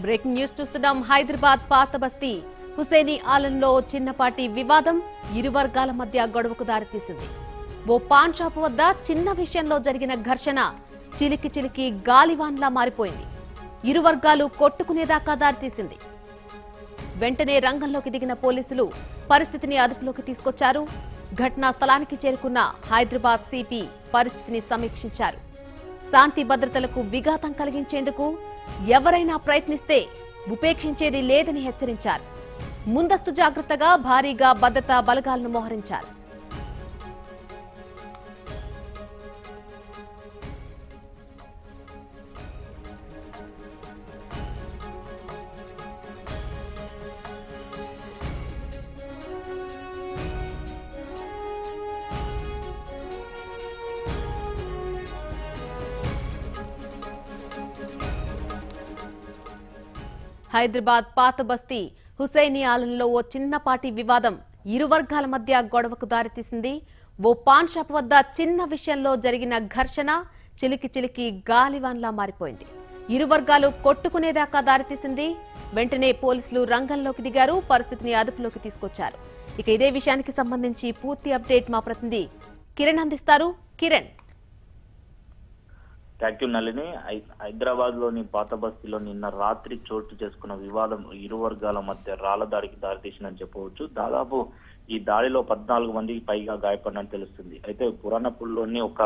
Breaking news చూస్తున్నాం. హైదరాబాద్ పాత బస్తీ హుసేనీ ఆలంలో చిన్నపాటి వివాదం ఇరు వర్గాల మధ్య గొడవకు దారితీసింది. ఓ పాన్ షాప్ వద్ద చిన్న విషయంలో జరిగిన ఘర్షణ చిలికి చిలికి గాలివాన్లా మారిపోయింది. ఇరు వర్గాలు కొట్టుకునేదాకా దారితీసింది. వెంటనే రంగంలోకి దిగిన పోలీసులు పరిస్థితిని అదుపులోకి తీసుకొచ్చారు. ఘటనా స్థలానికి చేరుకున్న హైదరాబాద్ సిపి పరిస్థితిని సమీక్షించారు. శాంతి భద్రతలకు విఘాతం కలిగించేందుకు ఎవరైనా ప్రయత్నిస్తే ఉపేక్షించేది లేదని హెచ్చరించారు. ముందస్తు జాగ్రత్తగా భారీగా భద్రతా బలగాలను మోహరించారు. హైదరాబాద్ పాత బస్తీ హుసేనీ ఆలంలో ఓ చిన్నపాటి వివాదం ఇరు వర్గాల మధ్య గొడవకు దారితీసింది. ఓ పాన్ షాప్ వద్ద చిన్న విషయంలో జరిగిన ఘర్షణ చిలికి చిలికి గాలివాన్లా మారిపోయింది. ఇరు వర్గాలు కొట్టుకునేదాకా దారితీసింది. వెంటనే పోలీసులు రంగంలోకి దిగారు. పరిస్థితిని అదుపులోకి తీసుకొచ్చారు. ఇక ఇదే విషయానికి సంబంధించి పూర్తి అప్డేట్ మా ప్రతినిధి కిరణ్ అందిస్తారు. కిరణ్. Thank you Nalini. హైదరాబాద్ లోని పాత బస్తీలో నిన్న రాత్రి చోటు చేసుకున్న వివాదం ఇరు వర్గాల మధ్య రాళ్ల దాడికి దారితీసిందని చెప్పవచ్చు. దాదాపు ఈ దాడిలో 14 మందికి పైగా గాయపడినట్టు తెలుస్తుంది. అయితే పురాణపూర్లోని ఒక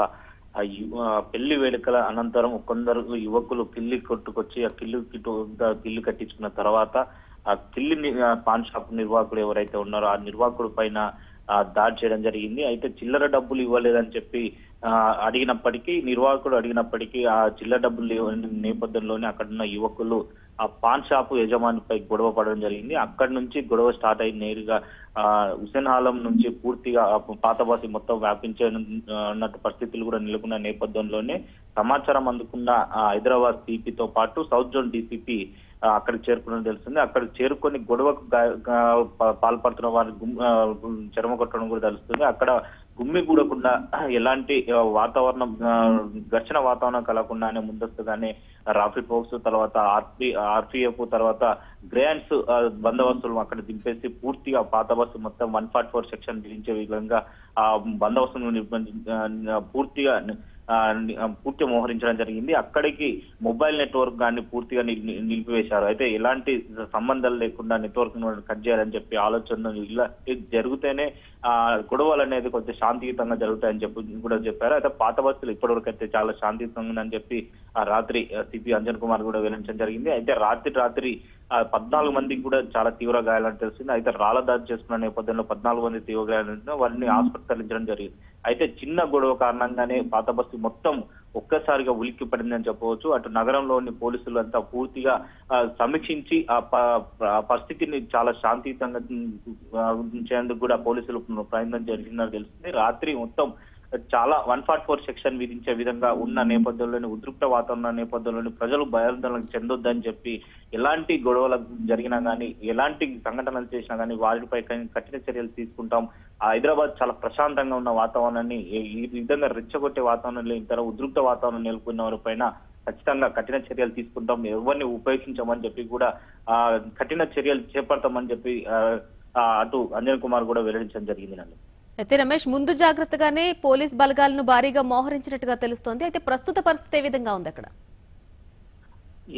పెళ్లి వేడుకల అనంతరం కొందరు యువకులు కిల్లి కొట్టుకొచ్చి ఆ కిల్లు కట్టించుకున్న తర్వాత ఆ కిల్లి పాన్ షాప్ నిర్వాహకుడు ఎవరైతే ఉన్నారో ఆ నిర్వాహకుడు పైన దాడి చేయడం జరిగింది. అయితే చిల్లర డబ్బులు ఇవ్వలేదని చెప్పి నిర్వాహకుడు అడిగినప్పటికీ ఆ చిల్లర డబ్బులు నేపథ్యంలోనే అక్కడున్న యువకులు ఆ పాన్ షాపు యజమానిపై గొడవ పడడం జరిగింది. అక్కడి నుంచి గొడవ స్టార్ట్ అయి నేరుగా హుసేన్ ఆలం నుంచి పూర్తిగా పాత బస్తీ మొత్తం వ్యాపించనున్నట్టు పరిస్థితులు కూడా నెలకొన్న నేపథ్యంలోనే సమాచారం అందుకున్న హైదరాబాద్ సిపితో పాటు సౌత్ జోన్ డీసీపీ అక్కడికి చేరుకున్నట్టు తెలుస్తుంది. అక్కడికి చేరుకొని గొడవకు పాల్పడుతున్న వారిని చెరమ కొట్టడం కూడా తెలుస్తుంది. అక్కడ గుమ్మిగూడకుండా ఎలాంటి ఘర్షణ వాతావరణం కలగకుండానే ముందస్తుగానే రాఫిడ్ ఫోర్స్ తర్వాత ఆర్పీఎఫ్ తర్వాత గ్రాండ్స్ బందోబస్తులు అక్కడ దింపేసి పూర్తిగా పాత బస్సు మొత్తం 144 సెక్షన్ విధించే విధంగా ఆ బందోబస్తును పూర్తిగా మోహరించడం జరిగింది. అక్కడికి మొబైల్ నెట్వర్క్ గాని పూర్తిగా నిలిపివేశారు. అయితే ఎలాంటి సంబంధాలు లేకుండా నెట్వర్క్ కట్ చేయాలని చెప్పి ఆలోచన జరిగితేనే గొడవలు అనేది కొంచెం శాంతియుతంగా జరుగుతాయని కూడా చెప్పారు. అయితే పాత బస్సులు ఇప్పటివరకు అయితే చాలా శాంతియుతంగా ఉందని చెప్పి ఆ రాత్రి సిపి అంజన్ కుమార్ కూడా వెల్లడించడం జరిగింది. అయితే రాత్రి 14 మందికి కూడా చాలా తీవ్ర గాయాలని తెలిసింది. అయితే రాళ్ల దాడి చేసుకున్న నేపథ్యంలో 14 మంది తీవ్ర గాయాలు వారిని ఆసుపత్రికి తరలించడం జరిగింది. అయితే చిన్న గొడవ కారణంగానే పాత బస్తీ మొత్తం ఒక్కసారిగా ఉలిక్కి పడిందని చెప్పవచ్చు. అటు నగరంలోని పోలీసులు అంతా పూర్తిగా సమీక్షించి ఆ పరిస్థితిని చాలా శాంతియుతంగా ఉంచేందుకు కూడా పోలీసులు ప్రయత్నం జరిగిందని తెలుస్తుంది. రాత్రి మొత్తం చాలా 144 సెక్షన్ విధించే విధంగా ఉన్న నేపథ్యంలోని ఉద్రిక్త వాతావరణ నేపథ్యంలోని ప్రజలు భయాందోళనకు చెందొద్దని చెప్పి ఎలాంటి గొడవలు జరిగినా కానీ ఎలాంటి సంఘటనలు చేసినా కానీ వారిపై కఠిన చర్యలు తీసుకుంటాం. హైదరాబాద్ చాలా ప్రశాంతంగా ఉన్న వాతావరణాన్ని ఈ విధంగా రెచ్చగొట్టే వాతావరణంలో ఇంత ఉద్రిక్త వాతావరణం నెలకొన్న వారిపైన ఖచ్చితంగా కఠిన చర్యలు తీసుకుంటాం, ఎవరిని ఉపయోగించమని చెప్పి కూడా కఠిన చర్యలు చేపడతామని చెప్పి అటు అంజన్ కుమార్ కూడా వెల్లడించడం జరిగింది. అయితే రమేష్, ముందు జాగ్రత్తగానే పోలీస్ బలగాలను భారీగా మోహరించినట్టుగా తెలుస్తోంది. అయితే ప్రస్తుత పరిస్థితి ఏ విధంగా ఉంది అక్కడ?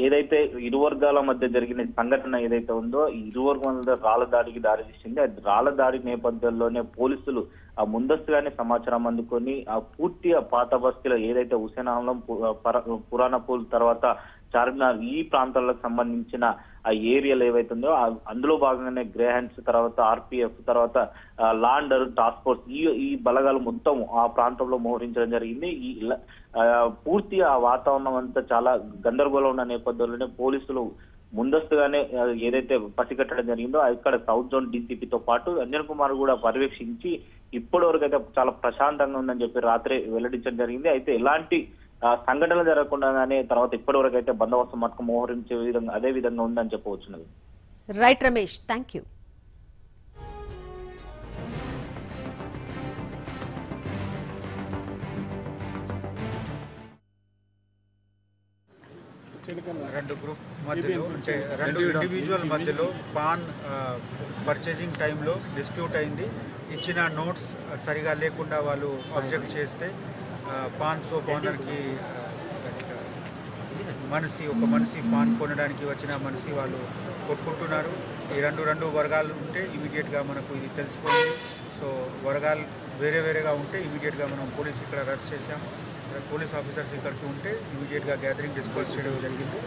ఏదైతే ఇరు వర్గాల మధ్య జరిగిన సంఘటన ఏదైతే ఉందో ఇరు వర్గాల మధ్య రాళ్ల దాడికి దారితీసింది. రాళ్ల దాడి నేపథ్యంలోనే పోలీసులు ముందస్తుగానే సమాచారం అందుకొని పూర్తిగా పాత బస్తీలో ఏదైతే హుసేన్ ఆలం పురాణపూల్ తర్వాత చార్మినార్ ఈ ప్రాంతాలకు సంబంధించిన ఆ ఏరియాలు ఏవైతుందో అందులో భాగంగానే గ్రేహన్స్ తర్వాత ఆర్పీఎఫ్ తర్వాత law and order task force ఈ బలగాలు మొత్తం ఆ ప్రాంతంలో మోహరించడం జరిగింది. పూర్తిగా ఆ వాతావరణం అంతా చాలా గందరగోళం ఉన్న నేపథ్యంలోనే పోలీసులు ముందస్తుగానే ఏదైతే పసిగట్టడం జరిగిందో ఇక్కడ సౌత్ జోన్ డీసీపీతో పాటు అంజన్ కుమార్ కూడా పర్యవేక్షించి ఇప్పటి వరకు అయితే చాలా ప్రశాంతంగా ఉందని చెప్పి రాత్రి వెల్లడించడం జరిగింది. అయితే ఎలాంటి సంఘటనలు జరగకుండానే తర్వాత ఇప్పటి వరకు అయితే బందోబస్తు మటుకు మోహరించే విధంగా అదే విధంగా ఉందని చెప్పవచ్చున్నది. Right Ramesh, thank you. రెండు గ్రూప్ మధ్యలో అంటే రెండు ఇండివిజువల్ మధ్యలో పాన్ పర్చేసింగ్ టైంలో డిస్ప్యూట్ అయింది. ఇచ్చిన నోట్స్ సరిగా లేకుండా వాళ్ళు అబ్జెక్ట్ చేస్తే పాన్ షాప్ ఓనర్కి ఒక మనిషి పాన్ కొనడానికి వచ్చిన మనిషి వాళ్ళు కొట్టుకుంటున్నారు. ఈ రెండు వర్గాలు ఉంటే ఇమీడియట్గా మనకు ఇది తెలిసిపోయింది. సో వర్గాలు వేరేగా ఉంటే ఇమీడియట్గా మనం పోలీస్ ఇక్కడ అరెస్ట్ చేశాము. పోలీస్ ఆఫీసర్స్ ఇక్కడికి ఉంటే ఇమీడియట్గా గ్యాదరింగ్ డిస్పర్స్ చేయడం జరిగింది.